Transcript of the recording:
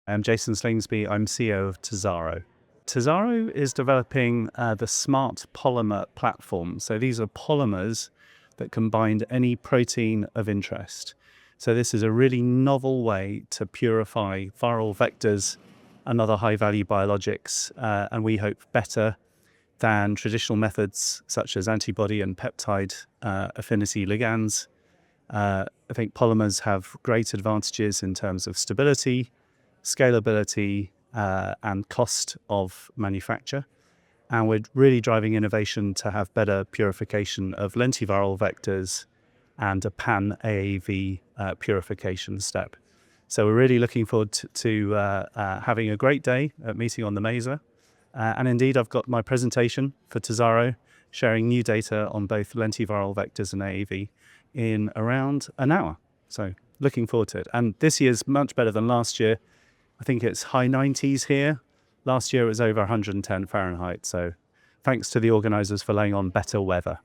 I'm Jason Slingsby. I'm CEO of Tozaro. Tozaro is developing the smart polymer platform. So these are polymers that can bind any protein of interest. So this is a really novel way to purify viral vectors and other high-value biologics, and we hope better than traditional methods such as antibody and peptide affinity ligands. I think polymers have great advantages in terms of stability, scalability, and cost of manufacture. And we're really driving innovation to have better purification of lentiviral vectors and a pan-AAV purification step. So we're really looking forward to having a great day at Meeting on the Mesa. And indeed, I've got my presentation for Tozaro, sharing new data on both lentiviral vectors and AAV in around an hour. So looking forward to it. And this year's much better than last year. I think it's high 90s here. Last year it was over 110 Fahrenheit. So thanks to the organizers for laying on better weather.